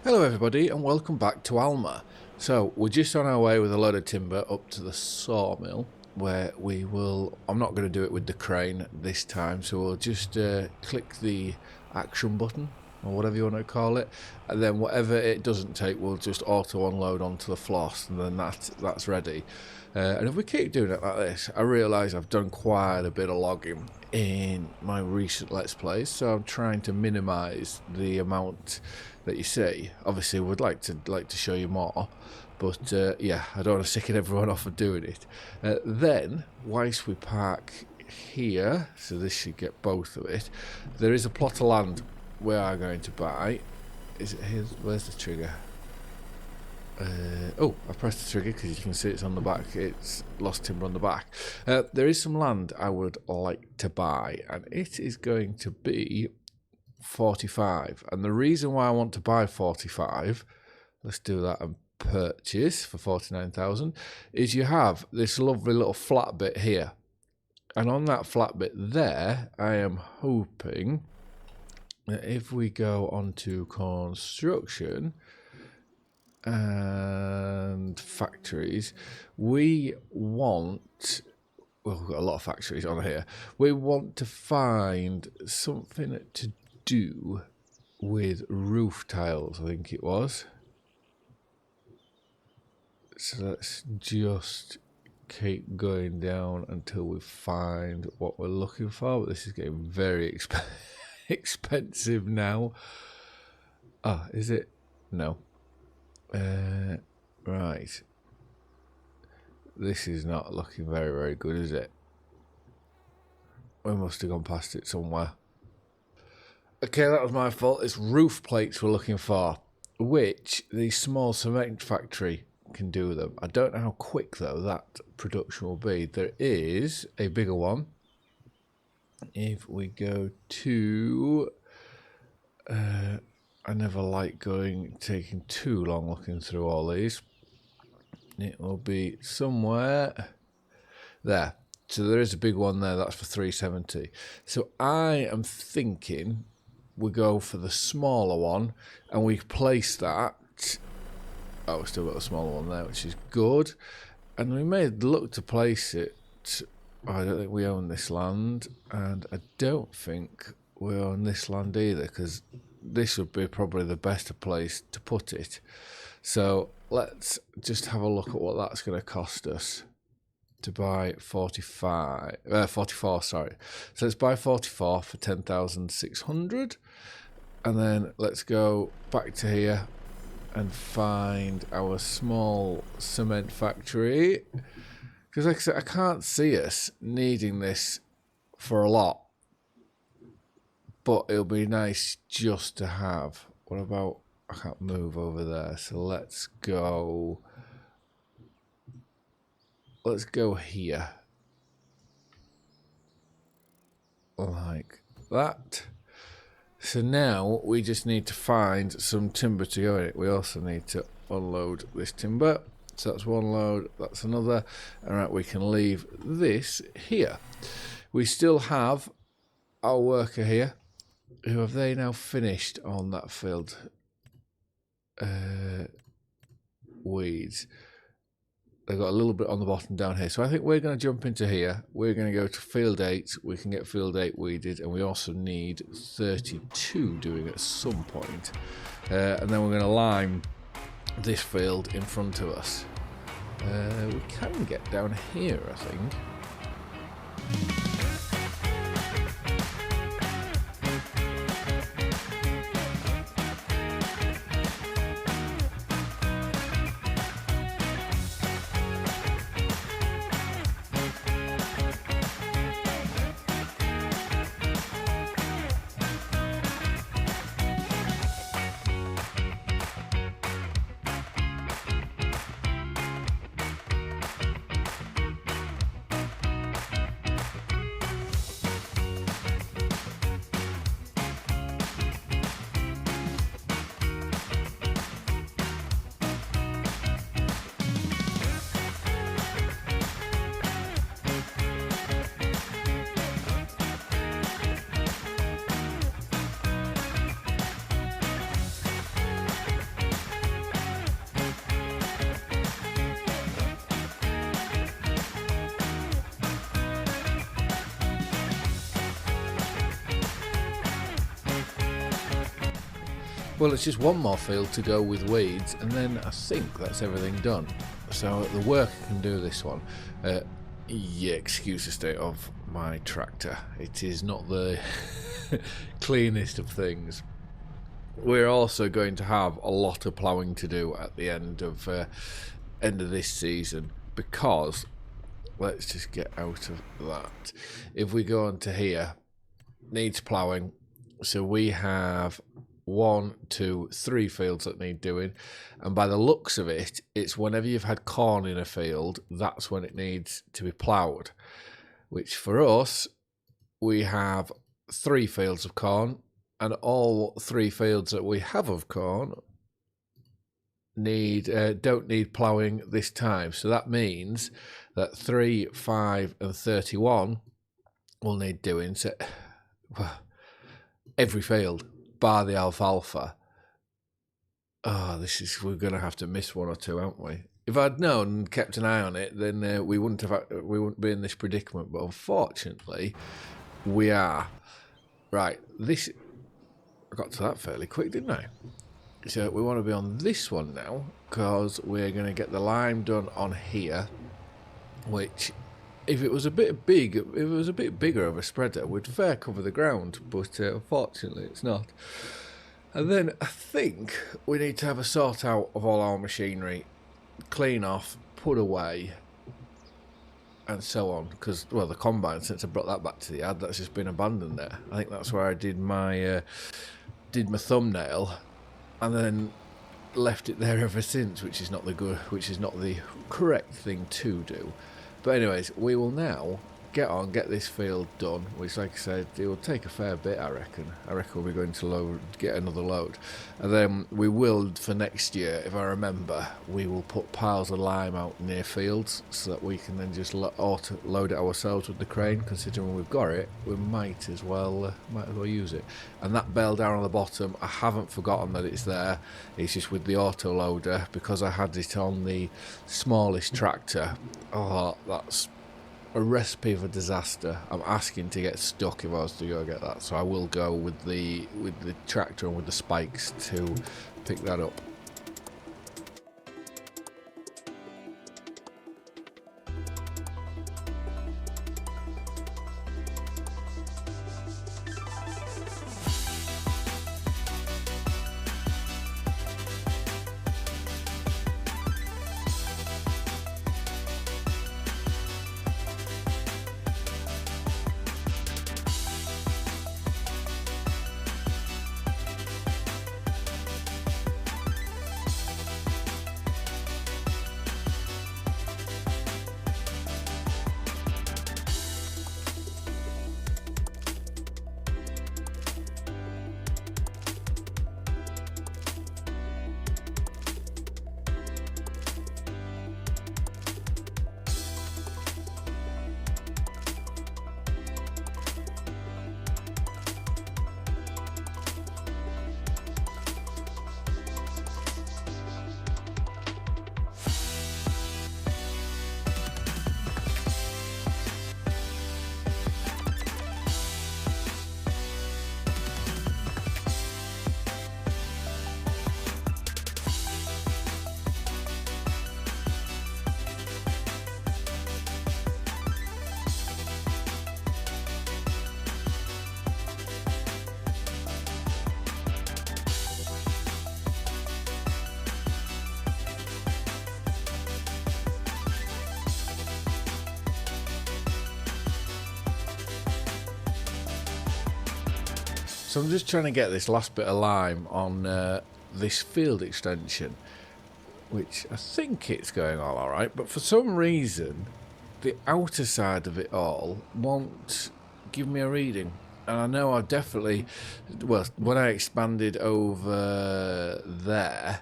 Hello everybody and welcome back to Alma. So we're just on our way with a load of timber up to the sawmill where we will, I'm not going to do it with the crane this time, so we'll just click the action button or whatever you want to call it, and then whatever it doesn't take we'll just auto unload onto the floss, and then that's ready. And if we keep doing it like this, I realise I've done quite a bit of logging in my recent Let's Plays, so I'm trying to minimise the amount that you see. Obviously we'd like to show you more, but yeah, I don't want to sicken everyone off of doing it. Then whilst we park here, so this should get both of it, there is a plot of land we are going to buy. Is it here? Where's the trigger? Oh, I pressed the trigger because you can see it's on the back. It's lost timber on the back. There is some land I would like to buy, and it is going to be 45. And the reason why I want to buy 45, let's do that and purchase for 49,000, is you have this lovely little flat bit here, and on that flat bit there, I am hoping that if we go onto construction and factories, we want, well, we've got a lot of factories on here, we want to find something to do with roof tiles, I think it was. So let's just keep going down until we find what we're looking for, but this is getting very expensive now. Ah, is it? No. Right. This is not looking very good, is it? We must have gone past it somewhere. Okay, that was my fault. It's roof plates we're looking for, which the small cement factory can do them. I don't know how quick, though, that production will be. There is a bigger one. If we go to... I never like taking too long looking through all these. It will be somewhere there. So there is a big one there, that's for 370. So I am thinking we go for the smaller one and we place that. Oh, we've still got the smaller one there, which is good. And we may look to place it. I don't think we own this land, and I don't think we own this land either, because this would be probably the best place to put it. So let's just have a look at what that's going to cost us to buy 44, sorry. So let's buy 44 for 10,600, and then let's go back to here and find our small cement factory, because like I said, I can't see us needing this for a lot. But it'll be nice just to have. What about, I can't move over there, so let's go here. Like that. So now we just need to find some timber to go in it. We also need to unload this timber. So that's one load, that's another. Alright, we can leave this here. We still have our worker here. Who have they now finished on that field? Weeds. They've got a little bit on the bottom down here. So I think we're going to jump into here. We're going to go to field 8. We can get field 8 weeded. And we also need 32 doing at some point. And then we're going to lime this field in front of us. We can get down here, I think. Well, it's just one more field to go with weeds, and then I think that's everything done. So the worker can do this one. Yeah, excuse the state of my tractor. It is not the cleanest of things. We're also going to have a lot of ploughing to do at the end of this season, because let's just get out of that. If we go on to here, needs ploughing. So we have 1, 2, 3 fields that need doing, and by the looks of it, it's whenever you've had corn in a field, that's when it needs to be ploughed. Which for us, we have 3 fields of corn, and all 3 fields that we have of corn don't need ploughing this time. So that means that 3, 5, and 31 will need doing. So well, every field bar the alfalfa. Oh, we're going to have to miss 1 or 2, aren't we? If I'd known and kept an eye on it, then we wouldn't be in this predicament. But unfortunately, we are. Right, I got to that fairly quick, didn't I? So we want to be on this one now, because we're going to get the lime done on here, which, if it was a bit bigger of a spreader, would fair cover the ground, but unfortunately it's not. And then I think we need to have a sort out of all our machinery, clean off, put away, and so on. Because, well, the combine, since I brought that back to the yard, that's just been abandoned there. I think that's where I did my thumbnail, and then left it there ever since, which is not the correct thing to do. But anyways, we will now get this field done, which, like I said, it will take a fair bit, I reckon. We'll be going to get another load. And then we will, for next year, if I remember, we will put piles of lime out near fields so that we can then just load it ourselves with the crane. Considering we've got it, we might as well use it. And that bell down on the bottom, I haven't forgotten that it's there. It's just with the auto loader, because I had it on the smallest tractor. Oh, that's a recipe for disaster. I'm asking to get stuck if I was to go get that, so I will go with the tractor and with the spikes to pick that up. So I'm just trying to get this last bit of lime on this field extension, which I think it's going all right, but for some reason the outer side of it all won't give me a reading. And I know I definitely, well, when I expanded over there,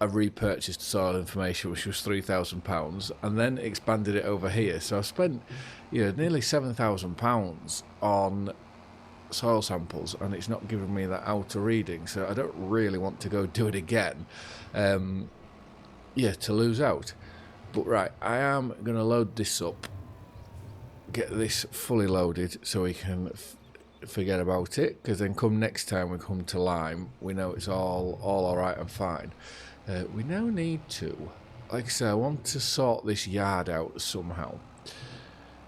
I repurchased soil information, which was £3,000, and then expanded it over here. So I spent, nearly £7,000 on soil samples, and it's not giving me that outer reading. So I don't really want to go do it again, to lose out. But right, I am going to load this up, get this fully loaded, so we can forget about it, because then come next time we come to lime, we know it's all right and fine. We now need to, like I say, I want to sort this yard out somehow.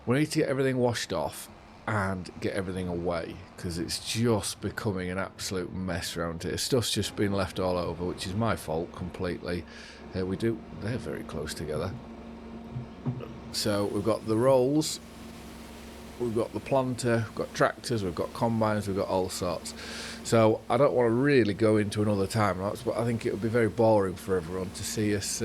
We need to get everything washed off and get everything away, because it's just becoming an absolute mess around here. Stuff's just been left all over, which is my fault completely. They're very close together. So we've got the rolls, we've got the planter, we've got tractors, we've got combines, we've got all sorts. So I don't want to really go into another time lapse, but I think it would be very boring for everyone to see us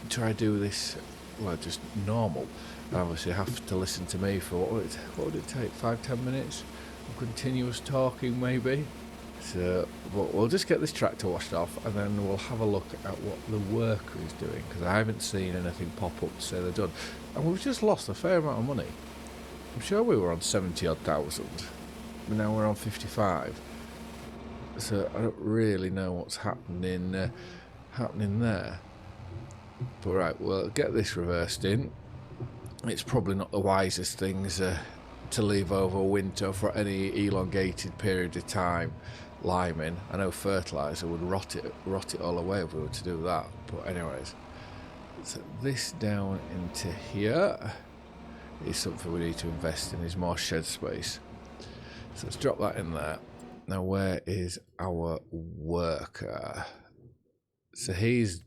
try to do this, well, just normal. Obviously have to listen to me for what would it take, 5-10 minutes of continuous talking maybe. So but we'll just get this tractor washed off, and then we'll have a look at what the worker is doing, because I haven't seen anything pop up to say they're done. And we've just lost a fair amount of money. I'm sure we were on 70 odd thousand, but now we're on 55. So I don't really know what's happening there. But right, we'll get this reversed in. It's probably not the wisest things to leave over winter for any elongated period of time liming. I know fertiliser would rot it all away if we were to do that. But anyways, so this down into here is something we need to invest in, is more shed space. So let's drop that in there. Now where is our worker? So he's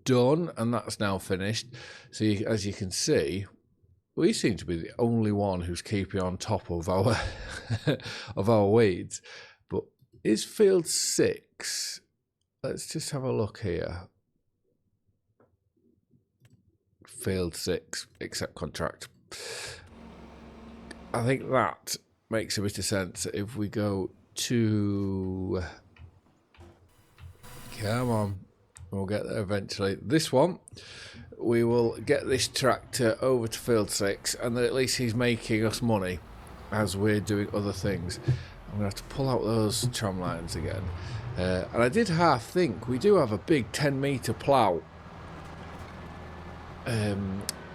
done, and that's now finished. So as you can see, we seem to be the only one who's keeping on top of our of our weeds. But is field 6? Let's just have a look here. Field 6, accept contract. I think that makes a bit of sense. If we go to, come on, we'll get there eventually. This one, we will get this tractor over to field 6, and then at least he's making us money as we're doing other things. I'm going to have to pull out those tram lines again. And I did half think, we do have a big 10-metre plough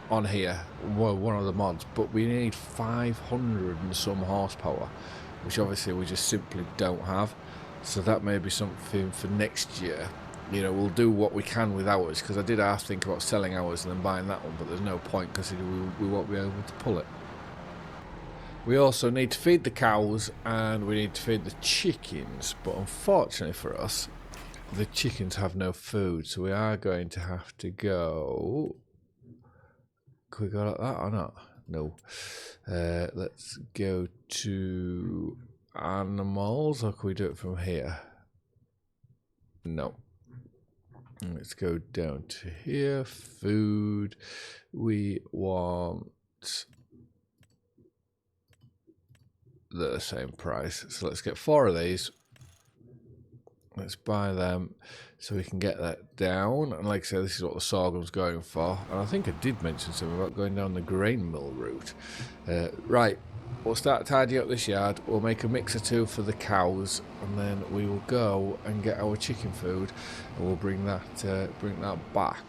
on here, well, one of the mods, but we need 500 and some horsepower, which obviously we just simply don't have. So that may be something for next year. You know, we'll do what we can with ours, because I did half think about selling ours and then buying that one, but there's no point because we won't be able to pull it. We also need to feed the cows and we need to feed the chickens, but unfortunately for us, the chickens have no food, so we are going to have to go. Can we go like that or not? No. Let's go to animals, or can we do it from here? No. Let's go down to here. Food. We want the same price. So let's get 4 of these. Let's buy them so we can get that down. And like I said, this is what the sorghum's going for. And I think I did mention something about going down the grain mill route. Right, we'll start tidying up this yard. We'll make a mix or two for the cows, and then we will go and get our chicken food, and we'll bring that back.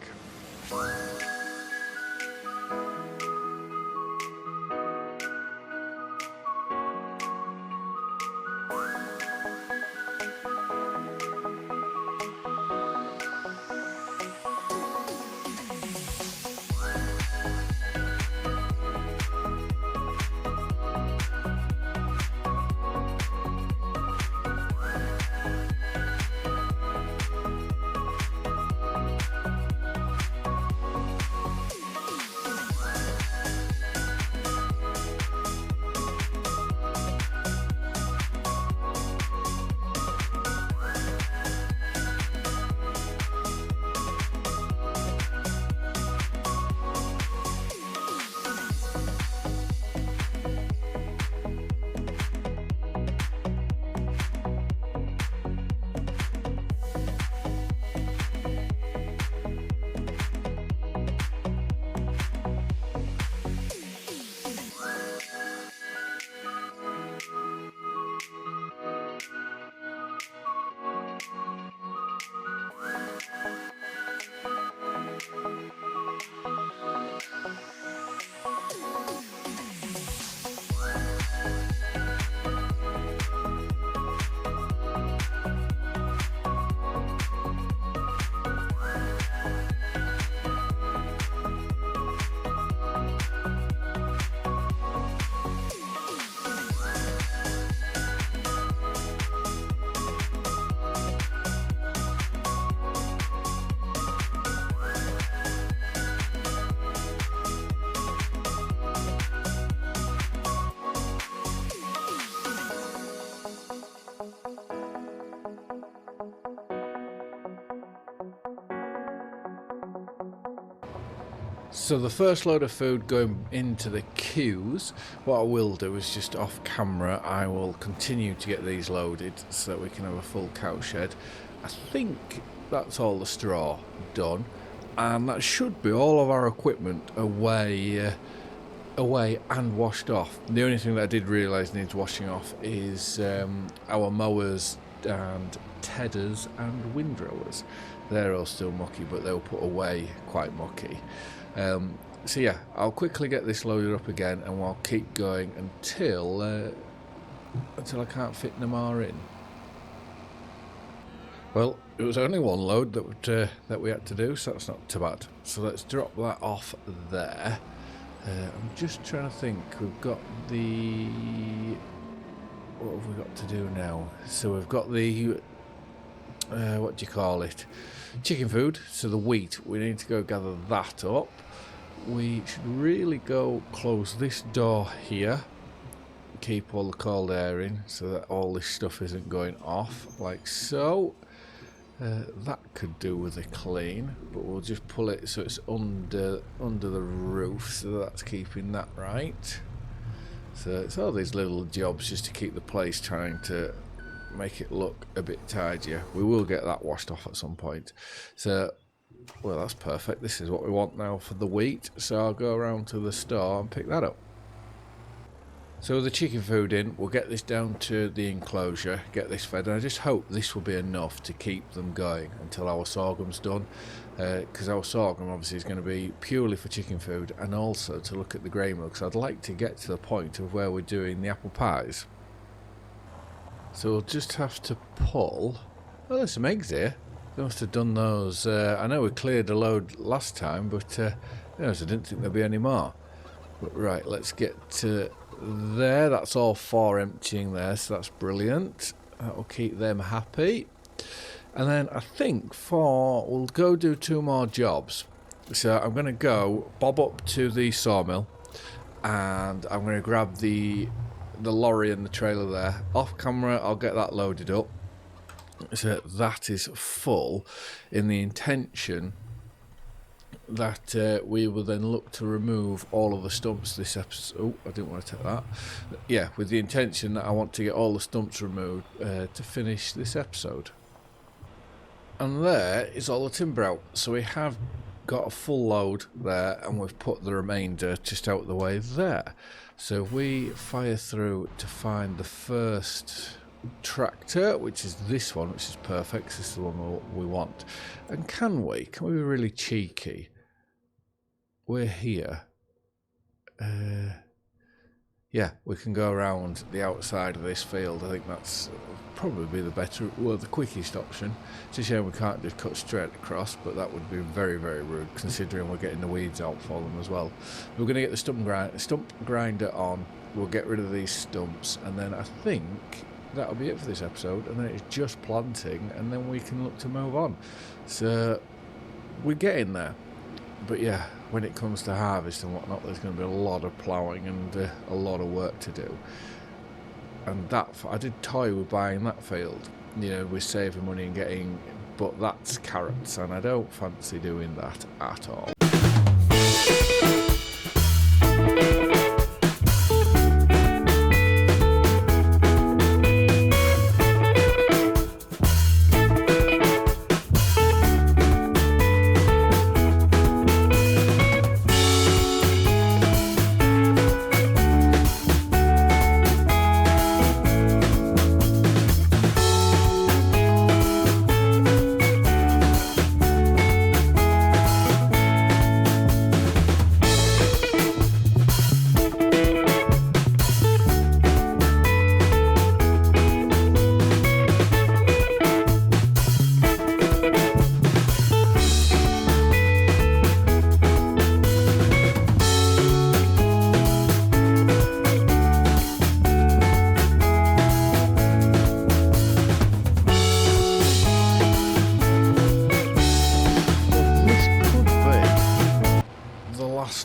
So the first load of food going into the queues, what I will do is just off camera I will continue to get these loaded so that we can have a full cow shed. I think that's all the straw done, and that should be all of our equipment away and washed off. The only thing that I did realise needs washing off is our mowers and tedders and windrowers. They're all still mucky, but they'll put away quite mucky. So yeah, I'll quickly get this loaded up again, and we'll keep going until I can't fit no more in. Well, it was only one load that we had to do, so that's not too bad. So let's drop that off there. I'm just trying to think. We've got the... What have we got to do now? So we've got the... what do you call it? Chicken food. So the wheat. We need to go gather that up. We should really go close this door here. Keep all the cold air in so that all this stuff isn't going off, like so. That could do with a clean, but we'll just pull it so it's under the roof, so that's keeping that right. So it's all these little jobs just to keep the place, trying to make it look a bit tidier. We will get that washed off at some point. So, well, that's perfect. This is what we want now for the wheat, so I'll go around to the store and pick that up. So with the chicken food in, we'll get this down to the enclosure, get this fed, and I just hope this will be enough to keep them going until our sorghum's done, because our sorghum obviously is going to be purely for chicken food and also to look at the grain mill, because I'd like to get to the point of where we're doing the apple pies. So we'll just have to pull... Oh, there's some eggs here. They must have done those... I know we cleared a load last time, but I didn't think there'd be any more. But right, let's get to... there, that's all 4 emptying there, so that's brilliant. That will keep them happy. And then I think we'll go do 2 more jobs. So I'm going to go bob up to the sawmill, and I'm going to grab the lorry and the trailer there. Off camera, I'll get that loaded up. So that is full, in the intention that we will then look to remove all of the stumps this episode. Oh, I didn't want to take that. Yeah, with the intention that I want to get all the stumps removed to finish this episode. And there is all the timber out. So we have got a full load there, and we've put the remainder just out the way there. So we fire through to find the first tractor, which is this one, which is perfect. This is the one we want. And can we be really cheeky? We're here. Yeah, we can go around the outside of this field. I think that's probably the quickest option. It's a shame we can't just cut straight across, but that would be very, very rude, considering we're getting the weeds out for them as well. We're going to get the stump grinder on. We'll get rid of these stumps, and then I think that'll be it for this episode, and then it's just planting, and then we can look to move on. So we're getting there. But yeah, when it comes to harvest and whatnot, there's going to be a lot of ploughing and a lot of work to do. And that, I did toy with buying that field, with saving money and getting, but that's carrots, and I don't fancy doing that at all.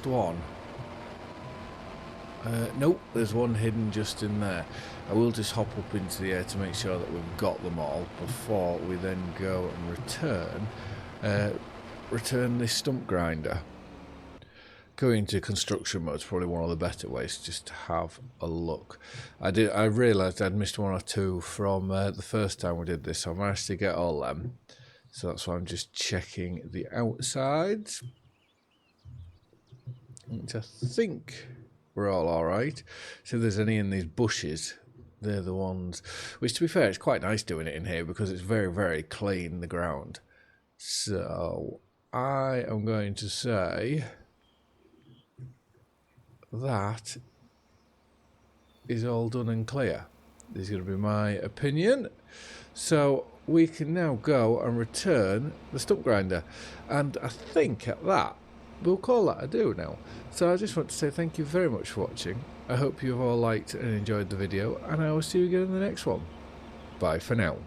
One. Nope, there's one hidden just in there. I will just hop up into the air to make sure that we've got them all before we then go and return this stump grinder. going into construction mode is probably one of the better ways just to have a look. I realised I'd missed one or two from the first time we did this, so I managed to get all them. So that's why I'm just checking the outsides, which I think we're all alright. So if there's any in these bushes, they're the ones, which to be fair, it's quite nice doing it in here because it's very, very clean, the ground. So I am going to say that is all done and clear. This is going to be my opinion. So we can now go and return the stump grinder. And I think at that, we'll call that a do now. So I just want to say thank you very much for watching. I hope you've all liked and enjoyed the video, and I will see you again in the next one. Bye for now.